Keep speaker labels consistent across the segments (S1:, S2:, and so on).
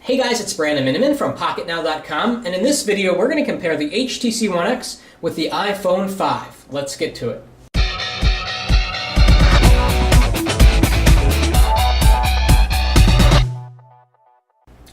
S1: Hey guys, it's Brandon Miniman from PocketNow.com, and in this video we're going to compare the HTC One X with the iPhone 5. Let's get to it.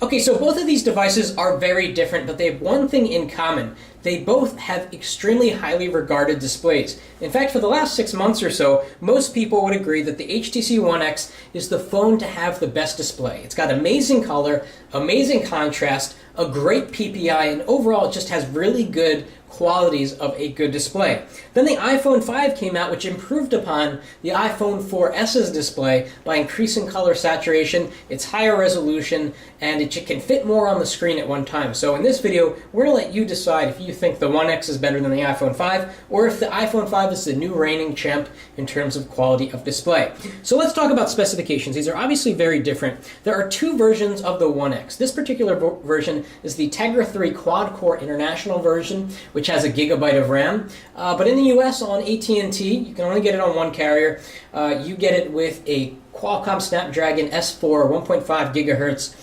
S1: Okay, so both of these devices are very different, but they have one thing in common. They both have extremely highly regarded displays. In fact, for the last 6 months or so, most people would agree that the HTC One X is the phone to have the best display. It's got amazing color, amazing contrast, a great PPI, and overall it just has really good qualities of a good display. Then the iPhone 5 came out, which improved upon the iPhone 4S's display by increasing color saturation, its higher resolution, and it can fit more on the screen at one time. So in this video, we're going to let you decide if you think the One X is better than the iPhone 5, or if the iPhone 5 is the new reigning champ in terms of quality of display. So let's talk about specifications. These are obviously very different. There are two versions of the One X. This particular version is the Tegra 3 quad-core international version, which has a gigabyte of RAM. But in the US on AT&T, you can only get it on one carrier. You get it with a Qualcomm Snapdragon S4 1.5 gigahertz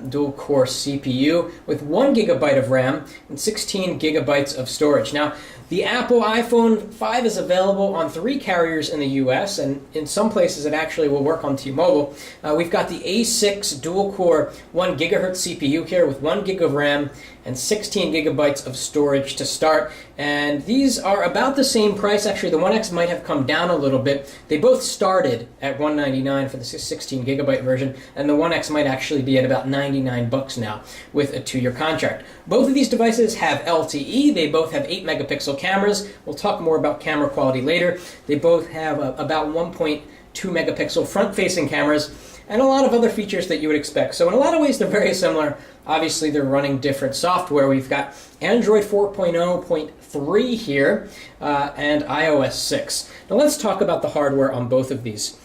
S1: dual-core CPU with 1 gigabyte of RAM and 16 gigabytes of storage. Now, the Apple iPhone 5 is available on 3 carriers in the US, and in some places it actually will work on T-Mobile. We've got the A6 dual-core 1 gigahertz CPU here with 1 gig of RAM and 16 gigabytes of storage to start. And these are about the same price. Actually, the One X might have come down a little bit. They both started at $199 for the 16 gigabyte version, and the One X might actually be at about $99 now with a 2-year contract. Both of these devices have LTE. They both have 8 megapixel cameras. We'll talk more about camera quality later. They both have about 1.2 megapixel front-facing cameras and a lot of other features that you would expect. So in a lot of ways, they're very similar. Obviously, they're running different software. We've got Android 4.0.3 here and iOS 6. Now let's talk about the hardware on both of these.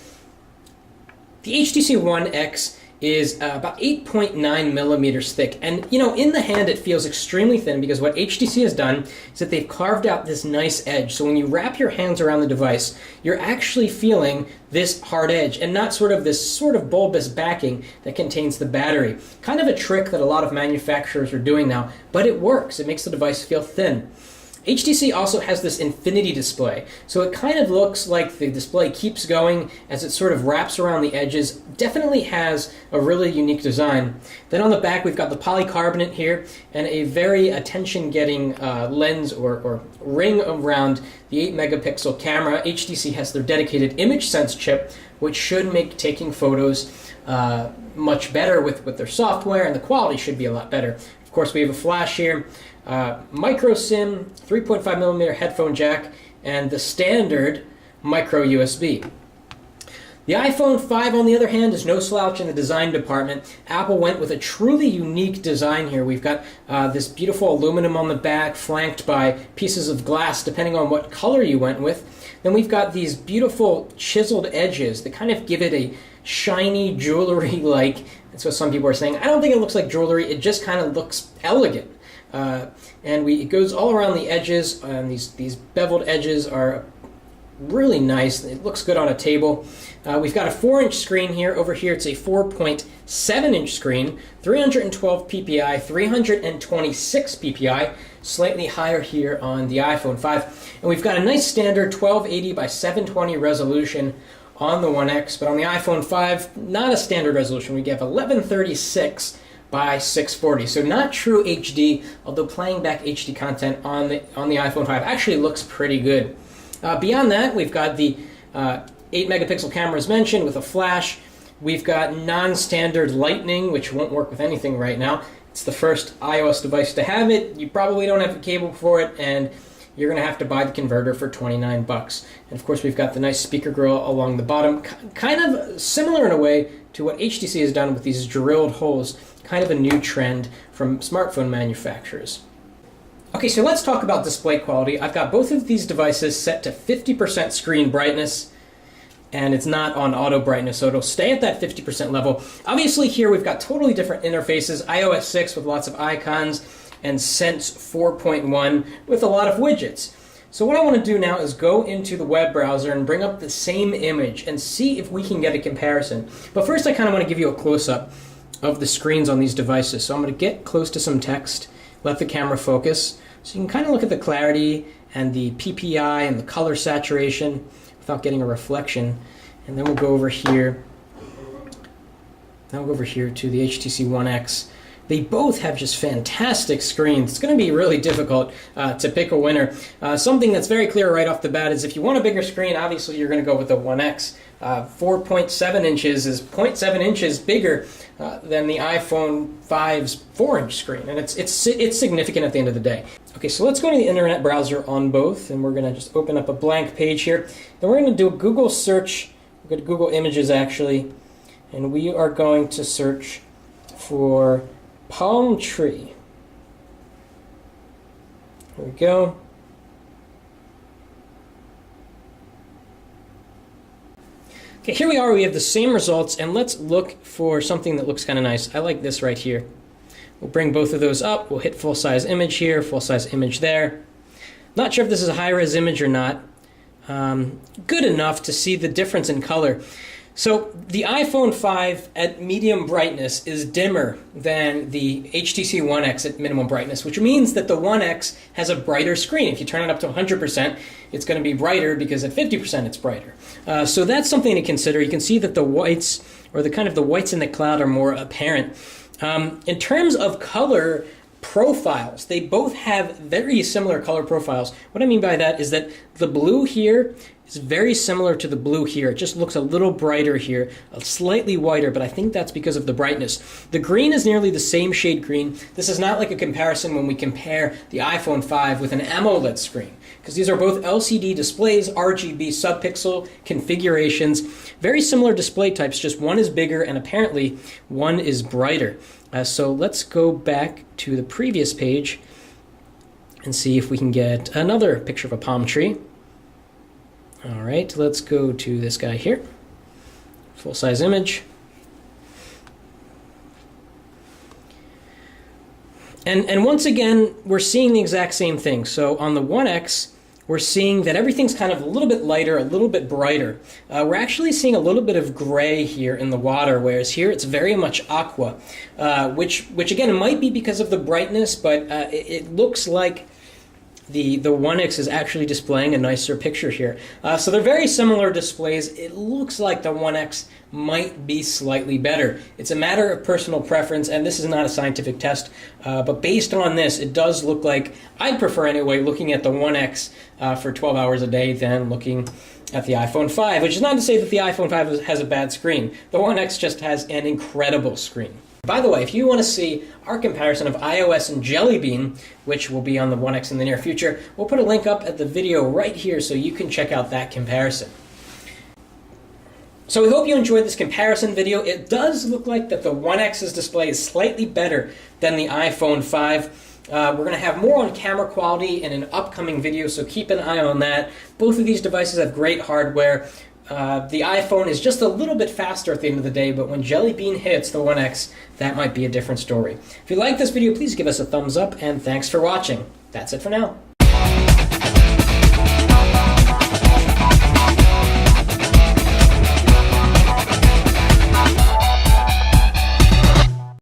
S1: The HTC One X is about 8.9 millimeters thick. And, you know, in the hand it feels extremely thin because what HTC has done is that they've carved out this nice edge. So when you wrap your hands around the device, you're actually feeling this hard edge and not this sort of bulbous backing that contains the battery. Kind of a trick that a lot of manufacturers are doing now, but it works. It makes the device feel thin. HTC also has this infinity display, so it kind of looks like the display keeps going as it sort of wraps around the edges. Definitely has a really unique design. Then on the back we've got the polycarbonate here and a very attention-getting lens or ring around the 8 megapixel camera. HTC has their dedicated image sense chip, which should make taking photos much better with their software, and the quality should be a lot better. Of course, we have a flash here, micro SIM, 3.5 millimeter headphone jack, and the standard micro USB. The iPhone 5, on the other hand, is no slouch in the design department. Apple went with a truly unique design here. We've got this beautiful aluminum on the back, flanked by pieces of glass, depending on what color you went with. Then we've got these beautiful chiseled edges that kind of give it a shiny jewelry-like. That's what some people are saying. I don't think it looks like jewelry. It just kind of looks elegant. It goes all around the edges, and these beveled edges are really nice. It looks good on a table. We've got a 4-inch screen here. Over here it's a 4.7-inch screen, 312 ppi, 326 ppi, slightly higher here on the iPhone 5. And we've got a nice standard 1280 by 720 resolution on the One X, but on the iPhone 5, not a standard resolution. We have 1136 by 640, so not true HD, although playing back HD content on the iPhone 5 actually looks pretty good. Beyond that, we've got the 8 megapixel camera as mentioned with a flash. We've got non-standard Lightning, which won't work with anything right now. It's the first iOS device to have it. You probably don't have a cable for it, and you're going to have to buy the converter for $29. And of course, we've got the nice speaker grill along the bottom, kind of similar in a way to what HTC has done with these drilled holes, kind of a new trend from smartphone manufacturers. Okay, so let's talk about display quality. I've got both of these devices set to 50% screen brightness, and it's not on auto brightness, so it'll stay at that 50% level. Obviously here we've got totally different interfaces, iOS 6 with lots of icons, and Sense 4.1 with a lot of widgets. So what I want to do now is go into the web browser and bring up the same image and see if we can get a comparison. But first I kind of want to give you a close-up of the screens on these devices. So I'm going to get close to some text, let the camera focus, so you can kind of look at the clarity and the PPI and the color saturation without getting a reflection. And then we'll go over here. Now we'll go over here to the HTC One X. They both have just fantastic screens. It's going to be really difficult to pick a winner. Something that's very clear right off the bat is if you want a bigger screen, obviously you're going to go with the One X. 4.7 inches is 0.7 inches bigger than the iPhone 5's 4-inch screen, and it's significant at the end of the day. Okay, so let's go to the internet browser on both, and we're going to just open up a blank page here. Then we're going to do a Google search. We're going to Google Images, actually, and we are going to search for palm tree. Here we go. Okay, here we are. We have the same results, and let's look for something that looks kind of nice. I like this right here. We'll bring both of those up. We'll hit full-size image here, full-size image there. Not sure if this is a high-res image or not. Good enough to see the difference in color. So the iPhone 5 at medium brightness is dimmer than the HTC One X at minimum brightness, which means that the One X has a brighter screen. If you turn it up to 100%, it's going to be brighter because at 50% it's brighter. So that's something to consider. You can see that the whites, or the whites in the cloud, are more apparent. In terms of color profiles, they both have very similar color profiles. What I mean by that is that the blue here is very similar to the blue here. It just looks a little brighter here, slightly whiter, but I think that's because of the brightness. The green is nearly the same shade green. This is not like a comparison when we compare the iPhone 5 with an AMOLED screen, because these are both LCD displays, RGB subpixel configurations, very similar display types, just one is bigger and apparently one is brighter. So let's go back to the previous page and see if we can get another picture of a palm tree. All right, let's go to this guy here. Full-size image. And once again, we're seeing the exact same thing. So on the One X, we're seeing that everything's kind of a little bit lighter, a little bit brighter. We're actually seeing a little bit of gray here in the water, whereas here it's very much aqua, which again might be because of the brightness, but it looks like the One X is actually displaying a nicer picture here. So they're very similar displays. It looks like the One X might be slightly better. It's a matter of personal preference, and this is not a scientific test, but based on this, it does look like, I'd prefer anyway, looking at the One X for 12 hours a day than looking at the iPhone 5, which is not to say that the iPhone 5 has a bad screen. The One X just has an incredible screen. By the way, if you want to see our comparison of iOS and Jelly Bean, which will be on the One X in the near future, we'll put a link up at the video right here so you can check out that comparison. So we hope you enjoyed this comparison video. It does look like that the One X's display is slightly better than the iPhone 5. We're going to have more on camera quality in an upcoming video, so keep an eye on that. Both of these devices have great hardware. The iPhone is just a little bit faster at the end of the day, but when Jelly Bean hits the One X, that might be a different story. If you like this video, please give us a thumbs up, and thanks for watching. That's it for now.